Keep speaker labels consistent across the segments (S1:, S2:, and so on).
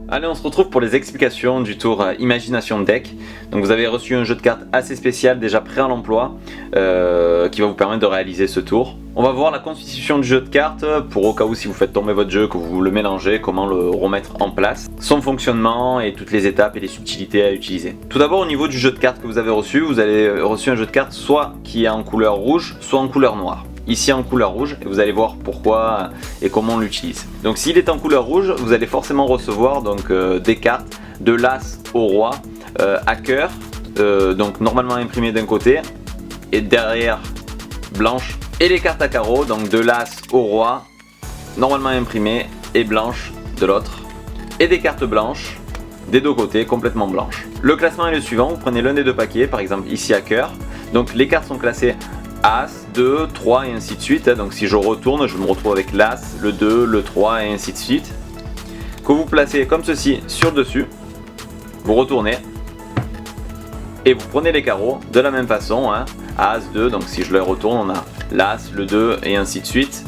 S1: Allez, on se retrouve pour les explications du tour Imagination Deck. Donc vous avez reçu un jeu de cartes assez spécial, déjà prêt à l'emploi, qui va vous permettre de réaliser ce tour. On va voir la constitution du jeu de cartes, pour au cas où si vous faites tomber votre jeu, que vous le mélangez, comment le remettre en place, son fonctionnement et toutes les étapes et les subtilités à utiliser. Tout d'abord au niveau du jeu de cartes que vous avez reçu un jeu de cartes soit qui est en couleur rouge, soit en couleur noire. Ici en couleur rouge, et vous allez voir pourquoi et comment on l'utilise. Donc s'il est en couleur rouge, vous allez forcément recevoir des cartes de l'As au Roi à cœur, donc normalement imprimées d'un côté, et derrière blanche, et les cartes à carreaux, donc de l'As au Roi, normalement imprimées et blanches de l'autre, et des cartes blanches des deux côtés, complètement blanches. Le classement est le suivant, vous prenez l'un des deux paquets, par exemple ici à cœur, donc les cartes sont classées As, 2, 3 et ainsi de suite. Donc si je retourne, je me retrouve avec l'As, le 2, le 3 et ainsi de suite. Que vous placez comme ceci sur le dessus. Vous retournez. Et vous prenez les carreaux de la même façon. As, 2, donc si je les retourne, on a l'As, le 2 et ainsi de suite.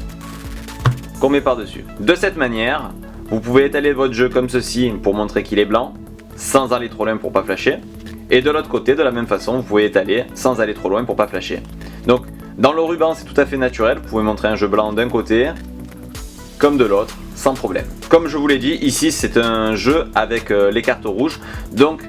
S1: Qu'on met par-dessus. De cette manière, vous pouvez étaler votre jeu comme ceci pour montrer qu'il est blanc. Sans aller trop loin pour pas flasher. Et de l'autre côté, de la même façon, vous pouvez étaler sans aller trop loin pour pas flasher. Donc, dans le ruban, c'est tout à fait naturel. Vous pouvez montrer un jeu blanc d'un côté, comme de l'autre, sans problème. Comme je vous l'ai dit, ici, c'est un jeu avec les cartes rouges. Donc,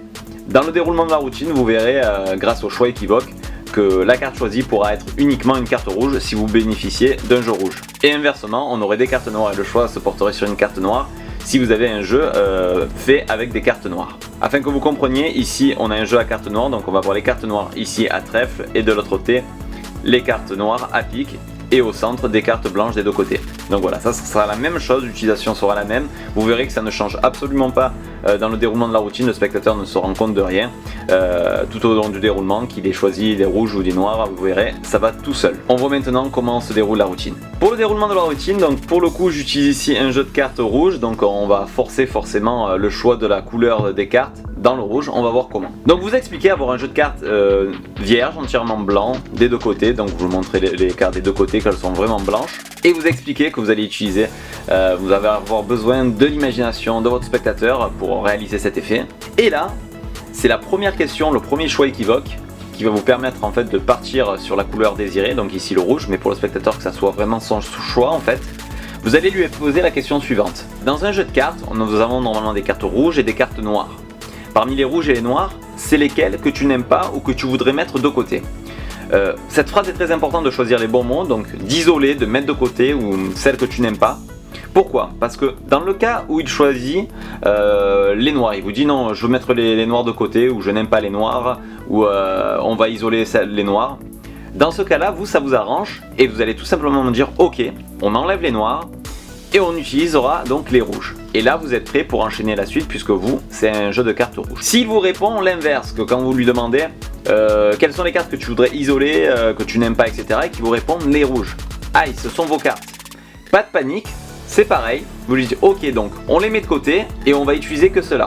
S1: dans le déroulement de la routine, vous verrez, grâce au choix équivoque, que la carte choisie pourra être uniquement une carte rouge si vous bénéficiez d'un jeu rouge. Et inversement, on aurait des cartes noires et le choix se porterait sur une carte noire si vous avez un jeu fait avec des cartes noires. Afin que vous compreniez, ici on a un jeu à cartes noires, donc on va voir les cartes noires ici à trèfle et de l'autre côté les cartes noires à pique et au centre des cartes blanches des deux côtés. Donc voilà, ça sera la même chose, l'utilisation sera la même. Vous verrez que ça ne change absolument pas dans le déroulement de la routine, le spectateur ne se rend compte de rien tout au long du déroulement, qu'il ait choisi des rouges ou des noirs, vous verrez, ça va tout seul. On voit maintenant comment se déroule la routine. Pour le déroulement de la routine, donc pour le coup j'utilise ici un jeu de cartes rouge, donc on va forcer forcément le choix de la couleur des cartes dans le rouge, on va voir comment. Donc vous expliquez avoir un jeu de cartes vierge, entièrement blanc, des deux côtés, donc vous montrez les cartes des deux côtés qu'elles sont vraiment blanches, et vous expliquez que vous allez utiliser, vous allez avoir besoin de l'imagination de votre spectateur pour réaliser cet effet. Et là, c'est la première question, le premier choix équivoque, qui va vous permettre en fait de partir sur la couleur désirée, donc ici le rouge, mais pour le spectateur que ça soit vraiment son choix en fait. Vous allez lui poser la question suivante. Dans un jeu de cartes, nous avons normalement des cartes rouges et des cartes noires. Parmi les rouges et les noirs, c'est lesquels que tu n'aimes pas ou que tu voudrais mettre de côté. Cette phrase est très importante de choisir les bons mots, donc d'isoler, de mettre de côté ou celles que tu n'aimes pas. Pourquoi? Parce que dans le cas où il choisit les noirs, il vous dit non, je veux mettre les noirs de côté, ou je n'aime pas les noirs, ou on va isoler les noirs. Dans ce cas-là, ça vous arrange, et vous allez tout simplement me dire ok, on enlève les noirs, et on utilisera donc les rouges. Et là vous êtes prêt pour enchaîner la suite puisque c'est un jeu de cartes rouges. S'il vous répond l'inverse, que quand vous lui demandez quelles sont les cartes que tu voudrais isoler, que tu n'aimes pas, etc. et qu'il vous répond les rouges. Aïe, ce sont vos cartes. Pas de panique, c'est pareil. Vous lui dites ok, donc on les met de côté et on va utiliser que cela.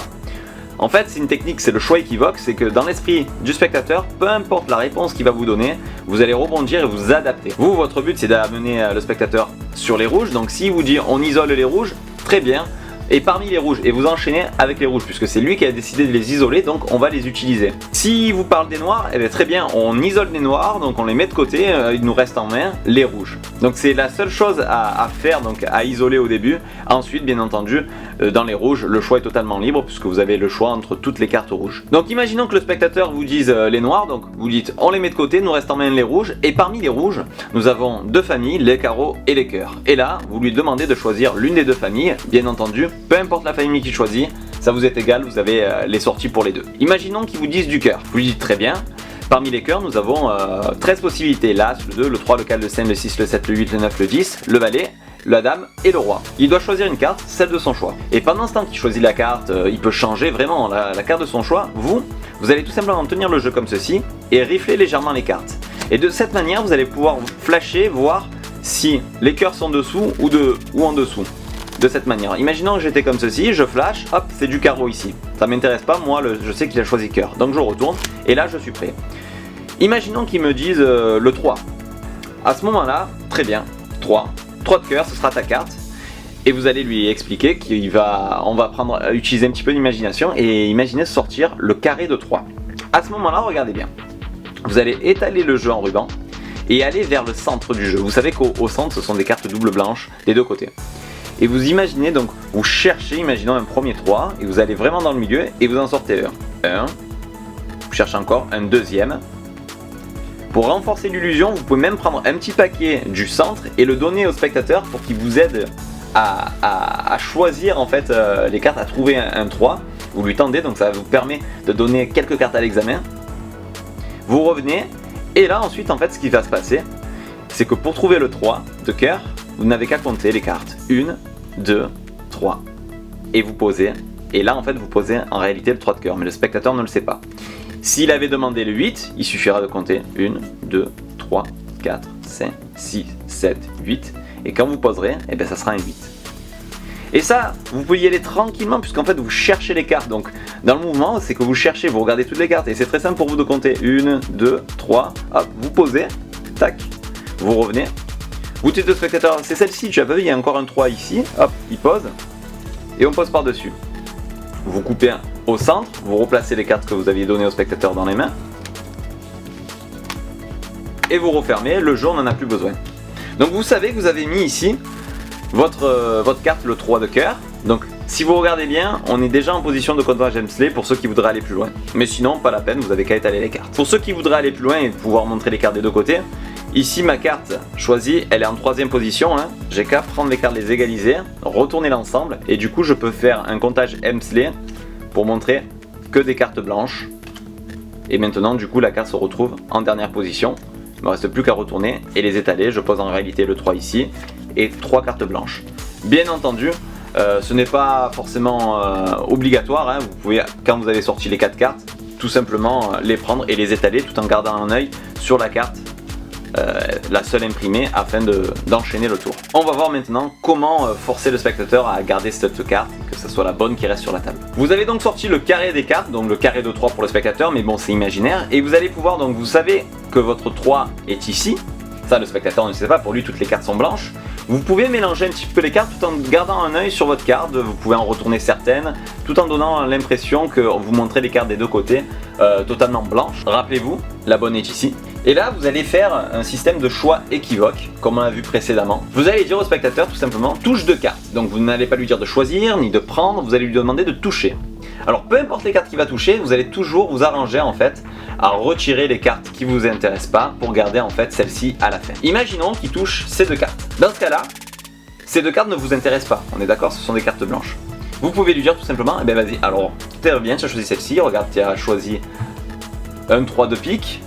S1: En fait, c'est une technique, c'est le choix équivoque, c'est que dans l'esprit du spectateur, peu importe la réponse qu'il va vous donner, vous allez rebondir et vous adapter. Vous, votre but, c'est d'amener le spectateur sur les rouges, donc s'il vous dit on isole les rouges, très bien, et parmi les rouges, et vous enchaînez avec les rouges, puisque c'est lui qui a décidé de les isoler, donc on va les utiliser. S'il vous parle des noirs, eh bien très bien, on isole les noirs, donc on les met de côté, il nous reste en main les rouges. Donc c'est la seule chose à faire, donc à isoler au début. Ensuite, bien entendu, dans les rouges, le choix est totalement libre, puisque vous avez le choix entre toutes les cartes rouges. Donc imaginons que le spectateur vous dise les noirs, donc vous dites on les met de côté, nous reste en main les rouges, et parmi les rouges, nous avons deux familles, les carreaux et les cœurs. Et là, vous lui demandez de choisir l'une des deux familles, bien entendu, peu importe la famille qu'il choisit, ça vous est égal, vous avez les sorties pour les deux. Imaginons qu'ils vous disent du cœur, vous lui dites très bien, parmi les cœurs nous avons 13 possibilités, l'As, le 2, le 3, le 4, le 5, le 6, le 7, le 8, le 9, le 10, le valet, la dame et le roi. Il doit choisir une carte, celle de son choix. Et pendant ce temps qu'il choisit la carte, il peut changer vraiment la carte de son choix, vous allez tout simplement tenir le jeu comme ceci et rifler légèrement les cartes. Et de cette manière, vous allez pouvoir flasher, voir si les cœurs sont dessous ou en dessous. De cette manière, imaginons que j'étais comme ceci, je flash, hop, c'est du carreau ici. Ça m'intéresse pas, moi je sais qu'il a choisi cœur. Donc je retourne, et là je suis prêt. Imaginons qu'ils me disent le 3. À ce moment-là, très bien, 3 de cœur, ce sera ta carte. Et vous allez lui expliquer qu'on va utiliser un petit peu d'imagination et imaginer sortir le carré de 3. À ce moment-là, regardez bien. Vous allez étaler le jeu en ruban et aller vers le centre du jeu. Vous savez qu'au centre, ce sont des cartes double blanches des deux côtés. Et vous imaginez donc, vous cherchez, imaginons un premier 3, et vous allez vraiment dans le milieu et vous en sortez un. Vous cherchez encore un deuxième. Pour renforcer l'illusion, vous pouvez même prendre un petit paquet du centre et le donner au spectateur pour qu'il vous aide à choisir en fait les cartes, à trouver un 3. Vous lui tendez, donc ça vous permet de donner quelques cartes à l'examen. Vous revenez, et là ensuite en fait ce qui va se passer, c'est que pour trouver le 3 de cœur, vous n'avez qu'à compter les cartes. 1, 2, 3. Et vous posez, et là en fait vous posez en réalité le 3 de cœur, mais le spectateur ne le sait pas. S'il avait demandé le 8, il suffira de compter 1, 2, 3, 4, 5, 6, 7, 8. Et quand vous poserez, eh bien ça sera un 8. Et ça, vous pouvez y aller tranquillement puisqu'en fait vous cherchez les cartes. Donc dans le mouvement, c'est que vous cherchez, vous regardez toutes les cartes. Et c'est très simple pour vous de compter 1, 2, 3. Hop, vous posez, tac, vous revenez. Vous dites au spectateur, c'est celle-ci, tu as vu, il y a encore un 3 ici. Hop, il pose. Et on pose par-dessus. Vous coupez au centre, vous replacez les cartes que vous aviez données au spectateur dans les mains. Et vous refermez, le jeu on n'en a plus besoin. Donc vous savez que vous avez mis ici votre carte, le 3 de cœur. Donc si vous regardez bien, on est déjà en position de comptage Hemsley pour ceux qui voudraient aller plus loin. Mais sinon, pas la peine, vous avez qu'à étaler les cartes. Pour ceux qui voudraient aller plus loin et pouvoir montrer les cartes des deux côtés, ici ma carte choisie, elle est en 3ème position. J'ai qu'à prendre les cartes, les égaliser, retourner l'ensemble. Et du coup, je peux faire un comptage Hemsley pour montrer que des cartes blanches. Et maintenant, du coup, la carte se retrouve en dernière position. Il ne me reste plus qu'à retourner et les étaler. Je pose en réalité le 3 ici et 3 cartes blanches. Bien entendu, ce n'est pas forcément obligatoire. Vous pouvez, quand vous avez sorti les 4 cartes, tout simplement les prendre et les étaler tout en gardant un œil sur la carte, la seule imprimée, afin d'enchaîner le tour. On va voir maintenant comment forcer le spectateur à garder cette carte, que ce soit la bonne qui reste sur la table. Vous avez donc sorti le carré des cartes, donc le carré de 3 pour le spectateur, mais bon c'est imaginaire, et vous allez pouvoir, donc vous savez que votre 3 est ici, ça le spectateur ne sait pas, pour lui toutes les cartes sont blanches. Vous pouvez mélanger un petit peu les cartes tout en gardant un œil sur votre carte, vous pouvez en retourner certaines, tout en donnant l'impression que vous montrez les cartes des deux côtés totalement blanches. Rappelez-vous, la bonne est ici. Et là, vous allez faire un système de choix équivoque, comme on l'a vu précédemment. Vous allez dire au spectateur tout simplement, touche 2 cartes. Donc vous n'allez pas lui dire de choisir, ni de prendre, vous allez lui demander de toucher. Alors peu importe les cartes qu'il va toucher, vous allez toujours vous arranger en fait à retirer les cartes qui vous intéressent pas pour garder en fait celle-ci à la fin. Imaginons qu'il touche ces 2 cartes. Dans ce cas-là, ces 2 cartes ne vous intéressent pas. On est d'accord, ce sont des cartes blanches. Vous pouvez lui dire tout simplement, eh ben vas-y, alors très bien, tu as choisi celle-ci, regarde, tu as choisi un 3 de pique,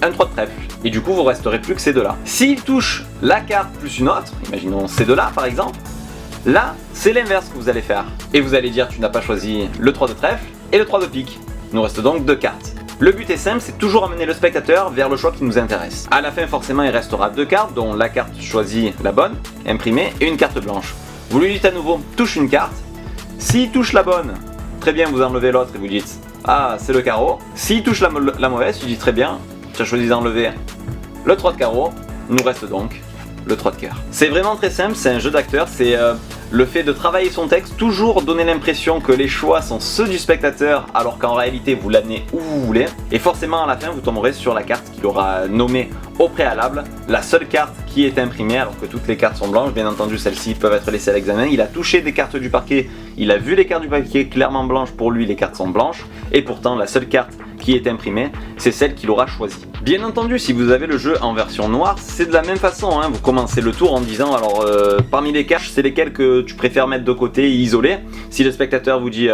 S1: un 3 de trèfle. Et du coup, vous resterez plus que ces 2-là. S'il touche la carte plus une autre, imaginons ces 2-là par exemple, là, c'est l'inverse que vous allez faire. Et vous allez dire, tu n'as pas choisi le 3 de trèfle et le 3 de pique. Il nous reste donc 2 cartes. Le but est simple, c'est toujours amener le spectateur vers le choix qui nous intéresse. À la fin, forcément, il restera 2 cartes, dont la carte choisie, la bonne, imprimée, et une carte blanche. Vous lui dites à nouveau, touche une carte. S'il touche la bonne, très bien, vous enlevez l'autre et vous dites, ah, c'est le carreau. S'il touche la mauvaise, tu dis, très bien, tu as choisi d'enlever le 3 de carreau, il nous reste donc le 3 de cœur. C'est vraiment très simple, c'est un jeu d'acteur, c'est le fait de travailler son texte, toujours donner l'impression que les choix sont ceux du spectateur alors qu'en réalité vous l'amenez où vous voulez. Et forcément à la fin vous tomberez sur la carte qu'il aura nommée au préalable, la seule carte qui est imprimée alors que toutes les cartes sont blanches. Bien entendu celles-ci peuvent être laissées à l'examen. Il a touché des cartes du parquet, il a vu les cartes du parquet clairement blanches, pour lui les cartes sont blanches. Et pourtant la seule carte qui est imprimée, c'est celle qu'il aura choisie. Bien entendu, si vous avez le jeu en version noire, c'est de la même façon. Vous commencez le tour en disant, alors parmi les cartes, c'est lesquelles que tu préfères mettre de côté et isoler. Si le spectateur vous dit,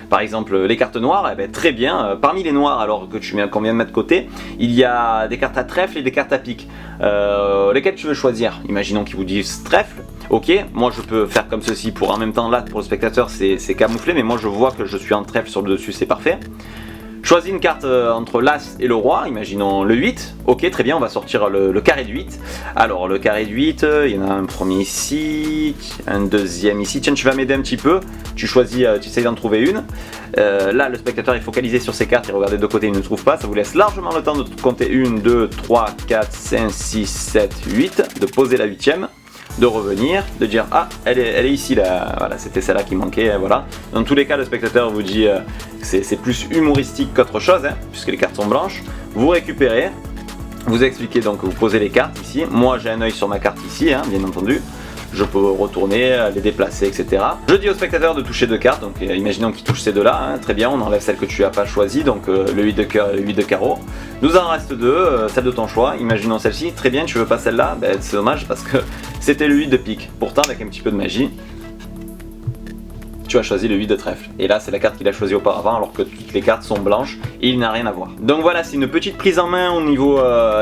S1: par exemple, les cartes noires, eh bien, très bien. Parmi les noires, alors que qu'on vient de mettre de côté, il y a des cartes à trèfle et des cartes à pique. Lesquelles tu veux choisir? Imaginons qu'il vous dise trèfle. Ok, moi je peux faire comme ceci pour en même temps là, pour le spectateur, c'est camouflé, mais moi je vois que je suis en trèfle sur le dessus, c'est parfait. Choisis une carte entre l'As et le Roi, imaginons le 8. Ok, très bien, on va sortir le carré de 8. Alors, le carré de 8, il y en a un premier ici, un deuxième ici. Tiens, tu vas m'aider un petit peu. Tu choisis, tu essayes d'en trouver une. Là, le spectateur est focalisé sur ses cartes, il regarde de côté, il ne trouve pas. Ça vous laisse largement le temps de compter 1, 2, 3, 4, 5, 6, 7, 8, de poser la 8ème. de revenir, de dire ah elle est ici là, voilà c'était celle-là qui manquait, voilà. Dans tous les cas le spectateur vous dit que c'est plus humoristique qu'autre chose, hein, puisque les cartes sont blanches. Vous récupérez, vous expliquez donc, vous posez les cartes ici, moi j'ai un œil sur ma carte ici, hein, bien entendu. Je peux retourner, les déplacer, etc. Je dis au spectateur de toucher 2 cartes, donc imaginons qu'il touche ces deux-là, hein, très bien, on enlève celle que tu n'as pas choisie, donc le 8 de cœur et le 8 de carreau. Nous en reste 2, celle de ton choix, imaginons celle-ci, très bien, tu veux pas celle-là, ben, c'est dommage parce que c'était le 8 de pique. Pourtant, avec un petit peu de magie, tu as choisi le 8 de trèfle. Et là, c'est la carte qu'il a choisie auparavant, alors que toutes les cartes sont blanches et il n'a rien à voir. Donc voilà, c'est une petite prise en main au niveau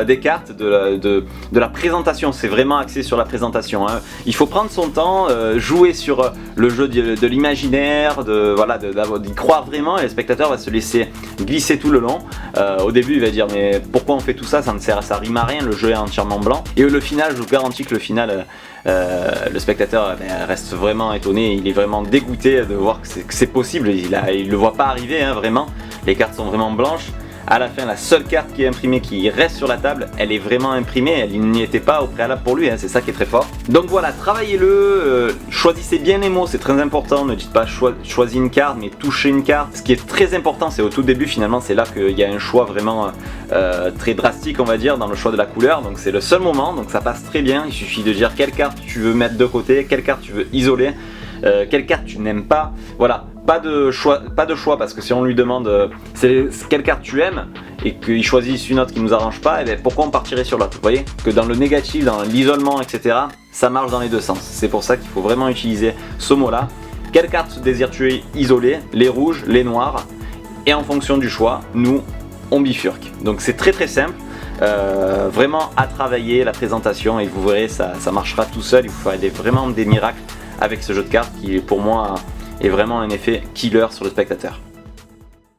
S1: des cartes, de la présentation. C'est vraiment axé sur la présentation, hein. Il faut prendre son temps, jouer sur le jeu de l'imaginaire, voilà, d'y croire vraiment, et le spectateur va se laisser glisser tout le long. Au début, il va dire mais pourquoi on fait tout ça, ça rime à rien, le jeu est entièrement blanc. Et le final, je vous garantis que le final, le spectateur reste vraiment étonné, il est vraiment dégoûté de voir que c'est possible, il le voit pas arriver, hein, vraiment. Les cartes sont vraiment blanches. À la fin, la seule carte qui est imprimée, qui reste sur la table, elle est vraiment imprimée, elle n'y était pas au préalable pour lui, hein, c'est ça qui est très fort. Donc voilà, travaillez-le, choisissez bien les mots, c'est très important, ne dites pas choisis une carte, mais touchez une carte. Ce qui est très important, c'est au tout début finalement, c'est là qu'il y a un choix vraiment très drastique, on va dire, dans le choix de la couleur, donc c'est le seul moment, donc ça passe très bien, il suffit de dire quelle carte tu veux mettre de côté, quelle carte tu veux isoler, quelle carte tu n'aimes pas, voilà. Pas de choix parce que si on lui demande quelle carte tu aimes et qu'il choisisse une autre qui nous arrange pas, et bien pourquoi on partirait sur l'autre? Vous voyez que dans le négatif, dans l'isolement, etc., ça marche dans les deux sens. C'est pour ça qu'il faut vraiment utiliser ce mot-là. Quelle carte désires-tu isoler? Les rouges, les noirs, et en fonction du choix, nous on bifurque. Donc c'est très simple. Vraiment à travailler la présentation et vous verrez ça marchera tout seul. Il vous ferez vraiment des miracles avec ce jeu de cartes qui pour moi est vraiment un effet killer sur le spectateur.